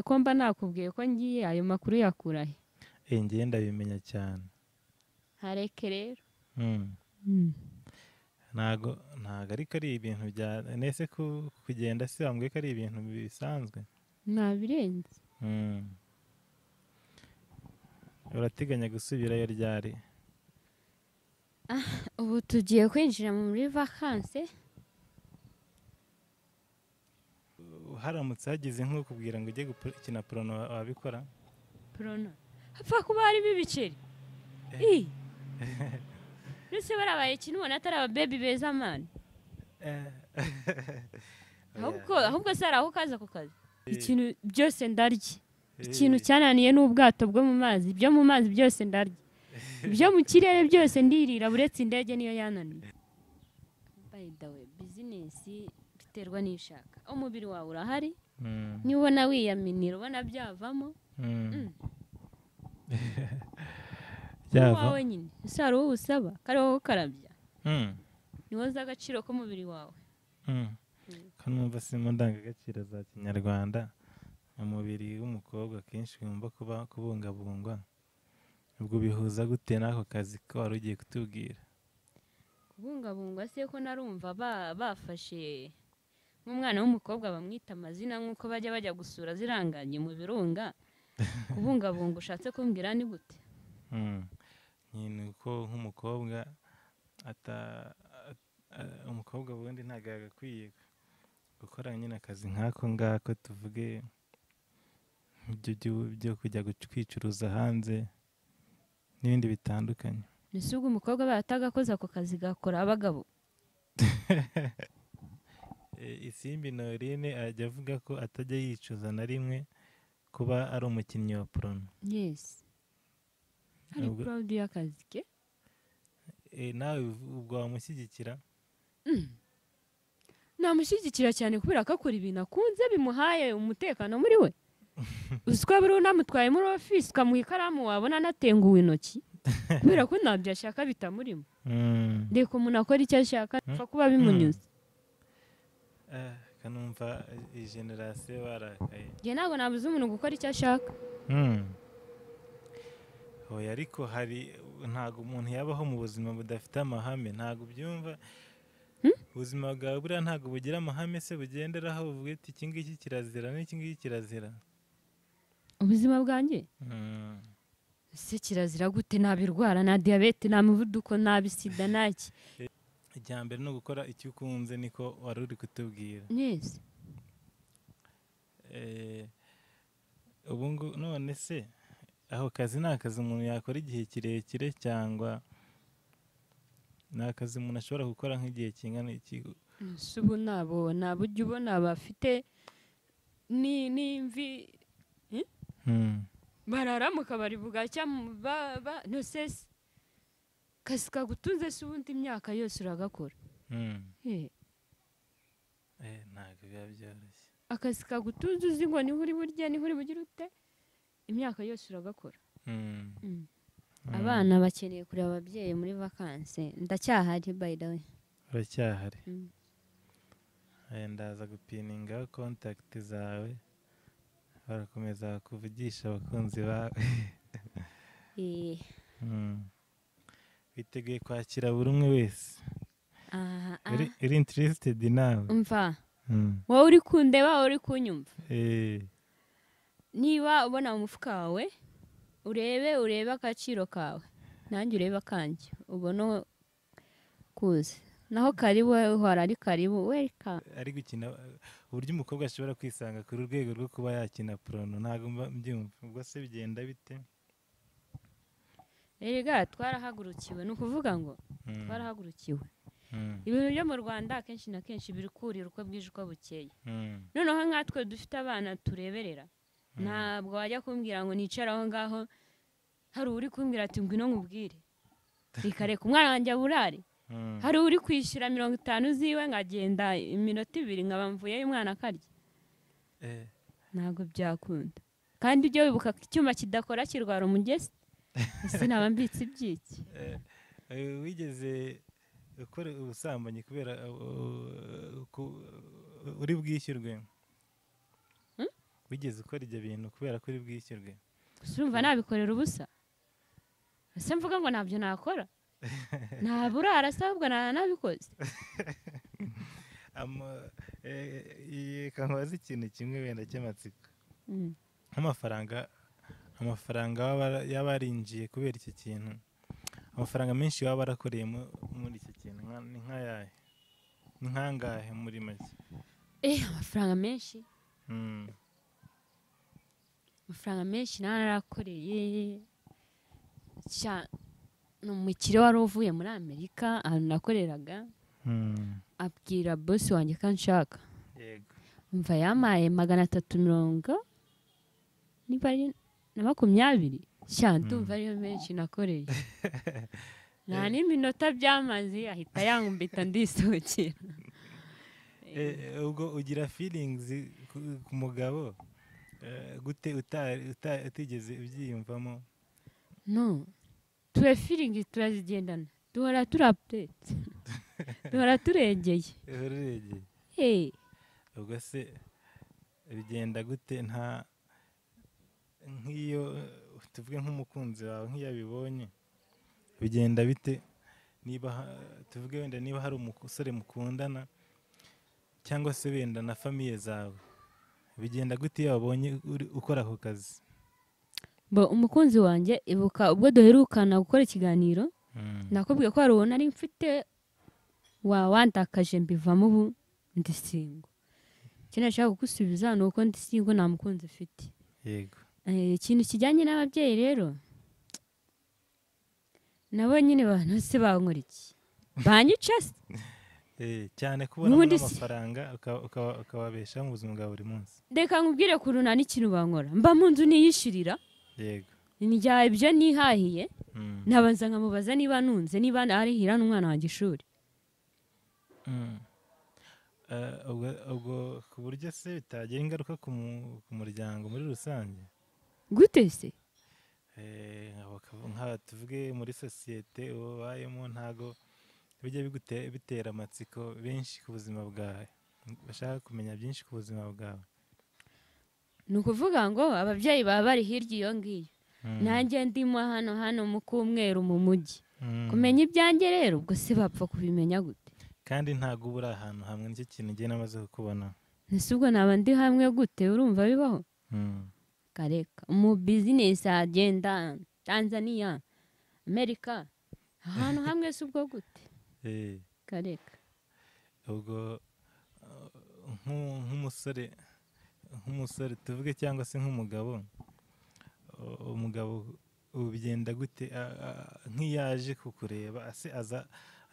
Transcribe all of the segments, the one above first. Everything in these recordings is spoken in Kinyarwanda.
ko mba nakubwiye ko ngiye ayo makuru yakurahe ngiye ndabimenya cyane hareke rero ntago ariko ari ibintu bya nese kugenda se wambwiye ko ari ibintu bisanzwe nabirenze urateganya gusubirayo ryari ubu tugiye kwinjira muri vacances haramutse hagize nk'ukubwira ngo ujye gukina porono wabikora porono hapfa kuba harimo ibiceri ndetse barabaye ikintu ubona atari ababebi beza mani ahubwo se hari aho ukaza ku kazi ikintu byose ndarya ikintu cyananiye n'ubwato bwo mu mazi ibyo mu mazi byose ndarya ibyo mu kirere byose ndirira buretse indege niyo yananiye by the way bizinesi biterwa n'ishaka umubiri wawe urahari niba ubona wiyaminira ubona byavamo wawe nyine ese hari uwo usaba kariho karabya niwo uzi agaciro k'umubiri wawe kanumva si mu ndangagaciro za kinyarwanda umubiri w'umukobwa akenshi wumva kuba kubungabungwa ubwo bihuza gute n'ako kazi ko wari ugiye kutubwira kubungabungwa se ko narumva bafashe nk'umwana w'umukobwa bamwita amazina nk'uko bajya gusura ziranganye mu birunga kubungabunga ushatse kumbwira ni gute nyine uko nk'umukobwa umukobwa ubundi ntabwo yagakwiye gukora nyine akazi nk'ako ngako tuvuge byo kujya kwicuruza hanze n'ibindi bitandukanye ese ubwo umukobwa batagakoze ako kazi gakora abagabo Isimbi Norine ajya avuga ko atajya yicuza na rimwe kuba ari umukinnyi wa porono yes ari proud y'akazi ke nawe ubwo wamushyigikira namushyigikira cyane kubera ko akora ibintu akunze bimuhaye umutekano muri we uziko buri unamutwaye muri office ukamuha ikaramu wabona anatenguwe intoki kubera ko ntabyo ashaka bitamurimo reka umuntu akora icyo ashaka apfa kuba bimunyuze kanumva iyi generasiyo barakaye njye ntabwo nabuze umuntu gukora icyo ashaka oya ariko hari ntabwo umuntu yabaho mu buzima budafite amahame ntabwo ubyumva ubuzima bwawe buriya ntabwo bugira amahame se bugenderaho buvuga ati iki ngiki kirazira n'iki ngiki kirazira ubuzima bwanjye se kirazira gute ntabirwara nta diyabete nta muvuduko nta bisida ntaki ijya mbere no gukora icyo ukunze niko wari uri kutubwira neza ubu ngubu none se aho kazi ni akazi umuntu yakora igihe kirekire cyangwa ni akazi umuntu ashobora gukora nk'igihe kingana iki si ubu ntabwo ujya ubona bafite n'imvi barara mu kabari bugacya ntose kazi kagutunze se ubundi imyaka yose uragakora ntabwo biba byoroshye akazi kagutunze uzi ngo niho uri burye niho uri bugire ute imyaka yose uragakora abana bakeneye kureba ababyeyi muri vacances ndacyahari by the way uracyahari ndaza gupininga contact zawe barakomeza kuvugisha abakunzi bawe biteguye kwakira buri umwe wese uri interested nawe umva wowe uri kundeba wowe uri kunyumva niba ubona mu mufuka wawe urebe agaciro kawe nanjye urebe akanjye ubona kuze naho karibu uhora ari karibu welcome ari gukina uburyo umukobwa ashobora kwisanga ku rwego rwo kuba yakina porono ntabwo mbyumva ubwo se bigenda bite erega twarahagurukiwe ni ukuvuga ngo twarahagurukiwe ibintu byo mu Rwanda akenshi na kenshi biri kurira uko bwije uko bukeye noneho nkatwe dufite abana tureberera ntabwo wajya kumbwira ngo nicare aho ngaho hari uri kumbwira ati ngwino nkubwire reka umwana wanjye aburare hari uri kwishyura 50 ziwe nkagenda iminota 2 nkaba mvuyeyo umwana akarya ntabwo byakunda kandi ibyo wibuka icyuma kidakora kirwara umugezi ese naba mbitse ibyiki wigeze ukora ubusambanyi kubera uri bwishyurwe wigeze ukora ibyo bintu kubera ko uri bwishyurwe? gusa urumva nabikorera ubusa ese mvuga ngo ntabyo nakora ntaburara se ahubwo nabikoze. kankubaza ikintu kimwe wenda cy'amatsiko. amafaranga yaba yarinjiye kubera iki kintu, amafaranga menshi waba warakoreye muri iki kintu ni nk'ayahe, ni nk'angahe muri make? amafaranga menshi amafaranga menshi narakoreye ni umukire wari uvuye muri Amerika ahantu nakoreraga, abwira bosi wanjye ko nshaka, mva yamaye 320 niba ari na 20 ndumva ariyo menshi nakoreye. nta n'iminota byamaze ahita yangumbita ndisohokera. ubwo ugira feelings ku mugabo gute utigeze ubyiyumvamo? No, tuwe feelings turazigendana, duhora turi update, duhora turegeye. ubwo se bigenda gute? nta nk'iyo tuvuge nk'umukunzi wawe nk'iyo abibonye bigenda bite? niba tuvuge wenda niba hari umusore mukundana cyangwa se wenda na famiye zawe, bigenda gute iyo wabonye ukora ako kazi? umukunzi wanjye ibuka ubwo duherukana gukora ikiganiro, nakubwiye ko hari uwo nari mfite wandakaje mbivamo, ubu ndi single. Ikindi nashaka kugusubiza ni uko ndi single nta mukunzi mfite. Yego. Ikintu kijyanye n'ababyeyi rero nabo nyine bantu se bankora iki? Banyica se? cyane kubona amafaranga ukababesha mu buzima bwa buri munsi. Reka nkubwire ko nta n'ikintu bankora, mba mu nzu niyishirira. Yego. Njya ibyo nihahiye nabanza nkamubaza niba nunze, niba arihira n'umwana wanjye ishuri. ubwo ku buryo se bitagira ingaruka ku muryango muri rusange? Gute se? nka tuvuge muri sosiyete ubayemo ntago bijya bitera amatsiko benshi ku buzima bwawe, bashaka kumenya byinshi ku buzima bwawe? Ni ukuvuga ngo ababyeyi baba bari hirya iyo ngiyo, nanjye ndimo hano mu Kumweru mu mujyi, kumenya ibyanjye rero ubwo se bapfa kubimenya gute? Kandi ntago ubura ahantu hamwe, nicyo kintu ngiye namaze kukubona. Ese ubwo naba ndi hamwe gute? Urumva bibaho? Kareka mu business agenda Tanzania, Amerika, ahantu hamwe se ubwo gute? Kareka ubwo nk'umusore tuvuge cyangwa se nk'umugabo, umugabo ubigenda gute nk'iyaje kukureba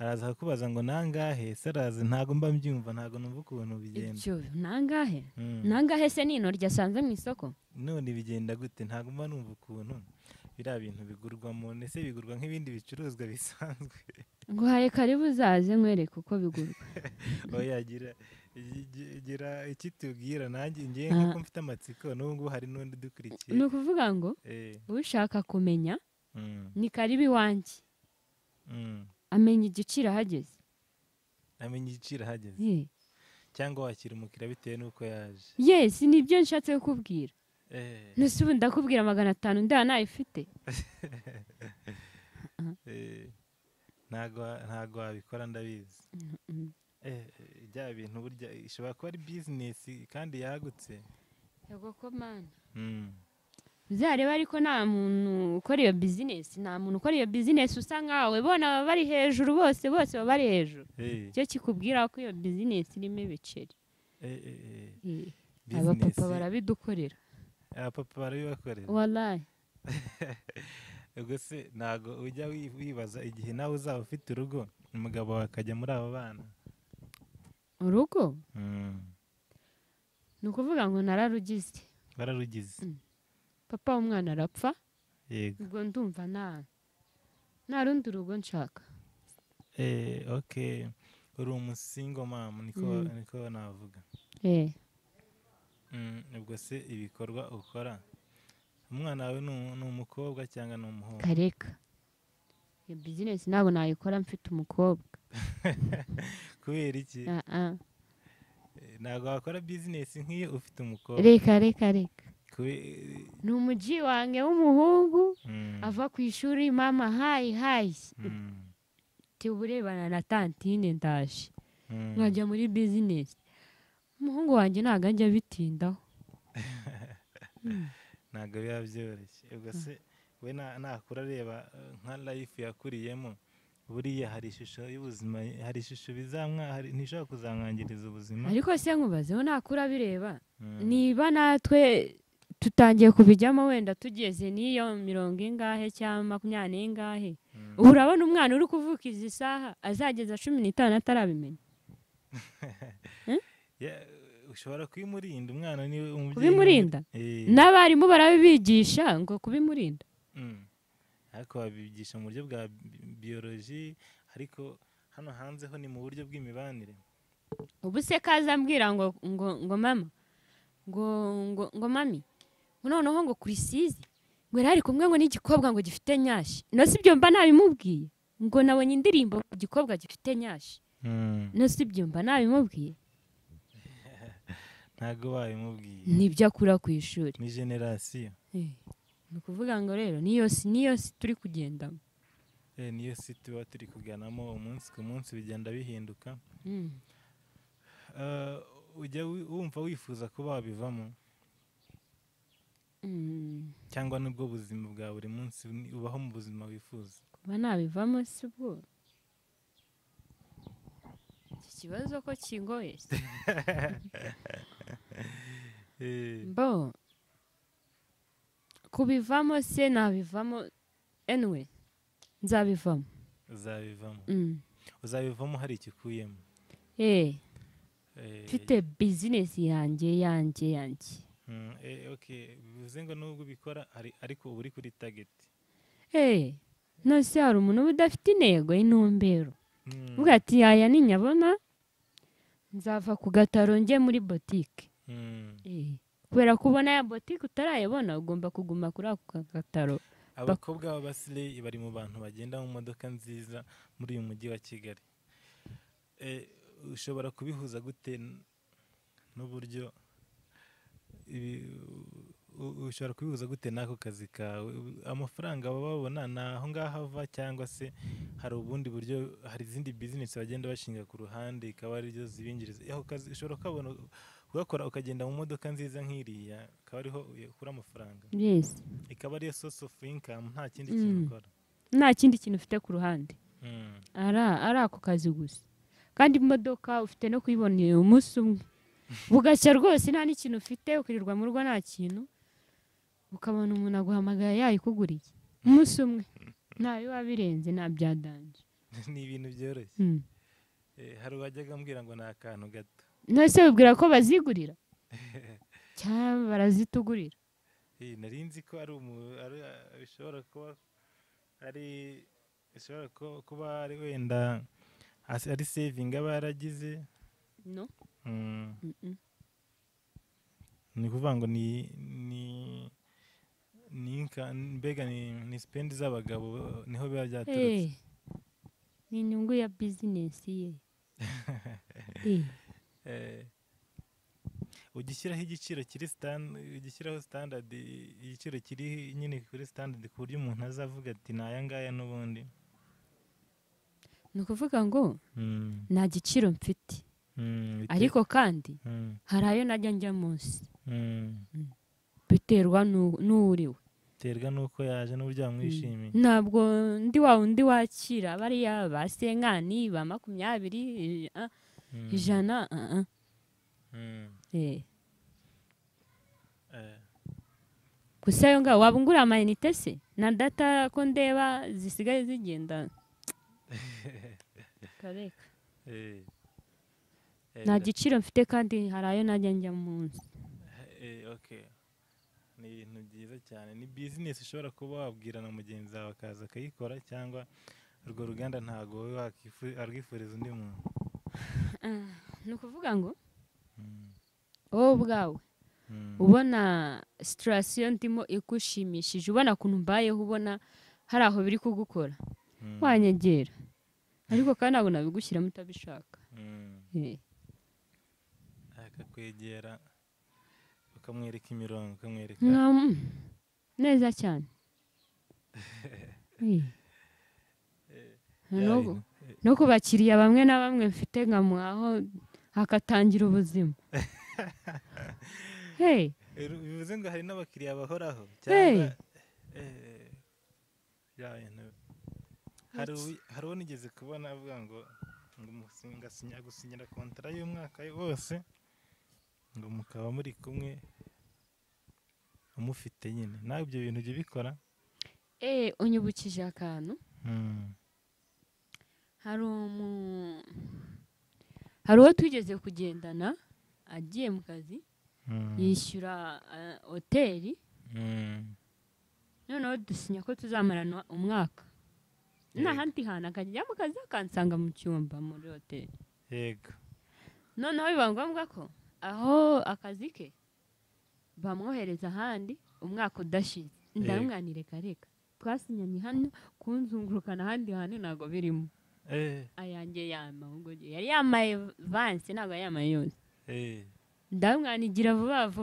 araza kubaza ngo nangahe se? Araza ntago mba mbyumva, ntago numva ukuntu bigenda. Icyo nangahe se nino ryasanze mu isoko? None bigenda gute? Ntago mba numva ukuntu biriya bintu bigurwamo. Ese bigurwa nk'ibindi bicuruzwa bisanzwe? ngo haye karibu uzaze nkwereke uko bigurwa. oya gira ikitubwira nanjye ngiye nk'uko mfite amatsiko n'ubu hari n'undi dukurikiye. Ni ukuvuga ngo ushaka kumenya ni karibu iwanjye, amenya igiciro ahageze. Amenya igiciro ahageze cyangwa wakira umukiriya bitewe n'uko yaje? Yes, nibyo nshatse kukubwira. Nese ubu ndakubwira 500 nda nayifite. ntago wabikora ndabizi. Bya bintu burya ishobora kuba ari business kandi yagutse. Yego ko mana. Zareba ariko nta muntu ukora iyo business, usa nkawe bona bari hejuru, bose bari hejuru. Cyo kikubwira ko iyo business irimo ibiceri. Abapapa barabidukorera. Abapapa barabibakorera? Wallahi. Ubwo se ntago ujya wibaza igihe nawe uzaba ufite urugo umugabo akajya muri abo bana? Urugo? Ni ukuvuga ngo nararugize. Bararugize? Papa w'umwana arapfa. Yego. Ubwo ndumva nta rundi rugo nshaka. Okay. Uri umusingo mama, niko navuga. Ubwo se ibikorwa ukora, umwana wawe ni umukobwa cyangwa ni umuhungu? Kareka iyo business ntabwo nayikora mfite umukobwa. Kubera iki? ntabwo wakora business nk'iyo ufite umukobwa. reka ni umuji wanjye w'umuhungu ava ku ishuri mama hayi uburebana na tantine ndaje nkajya muri business. Umuhungu wanjye ntabwo ajya bitindaho. ntabwo biba byoroshye. ubwo se we nakura areba nka life yakuriyemo, buriya hari ishusho y'ubuzima, hari ishusho ntishobora kuzamwangiriza ubuzima. ariko se nkubazeho nakura bireba niba natwe tutangiye kubijyamo wenda tugeze n'iyo 40 cyangwa 20 ubu urabona umwana uri kuvuka izi saha azageza 15 atarabimenya. ushobora kubimurinda umwana niwe umubyeyi. Kubimurinda n'abarimu barabibigisha ngo kubimurinda. ariko babigisha mu buryo bwa biology, ariko hano hanze ho ni mu buryo bw'imibanire. ubu se kaza ambwira ngo mama ngo mami noneho ngo kurisizi ngo yari kumwe ngo n'igikobwa ngo gifite nyashi. No sibyo mba nabimubwiye ngo nabonye indirimbo igikobwa gifite nyashi. No sibyo mba nabimubwiye. ntago babimubwiye. Nibyo akura ku ishuri. Ni generation. Ni ukuvuga ngo rero niyo si turi kugendamo. Niyo si tuba turi kuganamo umunsi ku munsi bigenda bihinduka. ujya wumva wifuza kuba wabivamo? cyangwa nubwo buzima bwa buri munsi ubaho mu buzima wifuza? Kuba nabivamo si bwo iki kibazo ko kingoye. Bo kubivamo se nabivamo anyway nzabivamo. Uzabivamo hari ikikuyemo? Mfite business yanjye. Okay, bivuze ngo nubwo ubikora ariko uba uri kuri target. Nose hari umuntu udafite intego y'intumbero. Uvuga ati aya ninyabona nzava ku gataro njye muri boutique. Kubera kubona ya boutique utarayibona ugomba kuguma kuri ako gataro. Abakobwa b'abasire bari mu bantu bagenda mu modoka nziza muri uyu mujyi wa Kigali. Ushobora kubihuza gute n'uburyo ushobora kubihuza gute n'ako kazi kawe? Amafaranga baba babona naho ngaho ava, cyangwa se hari ubundi buryo, hari izindi business bagenda bashinga ku ruhande ikaba ari byo zibinjiriza? Aho kazi ushobora kubona ugakora ukagenda mu modoka nziza nk'iriya akaba ariho ukura amafaranga. Yes. Ikaba ariyo source of income, nta kindi kintu ukora. Nta kindi kintu ufite ku ruhande. Ari ako kazi gusa. Kandi imodoka ufite no kuyibona umunsi umwe. Bugacya rwose nta n'ikintu ufite, ukirirwa mu rugo nta kintu, ukabona umuntu aguhamagaye yayikuguriye umunsi umwe. Ntayo wabirenze, nta byadanje. Ni ibintu byoroshye. Hari uwajyaga ambwira ngo ni akantu gato. Nose wibwira ko bazigurira cyangwa barazitugurira? Nari nzi ko bishobora kuba ari wenda ari saving aba yaragize. No. Ni kuvuga ngo mbega ni spend z'abagabo niho biba byaturutse. Ni inyungu ya business ye. Ugishyiraho igiciro kiri ugishyiraho standard, igiciro kiri nyine kuri standard ku buryo umuntu azavuga ati naya ngaya n'ubundi. Ni ukuvuga ngo nta giciro mfite, ariko kandi hari ayo najya njya munsi. Biterwa n'uriwe, biterwa n'uko yaje n'uburyo wamwishimiye. Ntabwo ndi wa undi wakira bariya ba senkani ba 20 100. Gusa yo ngaho wabungura amayinite se na data ko ndeba zisigaye zigenda. Kareka. Nta giciro mfite kandi hari ayo najya njya munsi. Okay. Ni ibintu byiza cyane. Ni business ushobora kuba wabwira na mugenzi wawe akaza akayikora, cyangwa urwo ruganda ntago arwifuriza undi muntu? Ni ukuvuga ngo wowe ubwawe ubona situation ndimo ikushimishije, ubona kuntu mbayeho, ubona hari aho biri kugukora, wanyegera. Ariko kandi ntabwo nabigushyira mutabishaka. akakwegera ukamwereka imirongo ukamwereka neza cyane. No ku bakiriya bamwe na bamwe mfite nkamuhaho hakatangira ubuzima. bivuze ngo hari n'abakiriya bahoraho cyangwa hari uwo nigeze kubona avuga ngo gusinyira kontara y'umwaka wose ngo mukaba muri kumwe umufite nyine. nawe ibyo bintu ujya ubikora? unyibukije akantu. hari uwo twigeze kugendana agiye mu kazi yishyura hoteli, noneho dusinya ko tuzamarana umwaka. n'ahandi hantu akajya mu kazi akansanga mu cyumba muri hoteli. yego. noneho biba ngombwa ko aho akazi ke bamwohereza ahandi umwaka udashize. ndamwanire reka twasinyanye hano kunzungurukana ahandi hantu ntabwo birimo. ayanjye yama ahubwo yari yamaye vansi ntabwo yamaye yose. ndamwanigira vuba vuba.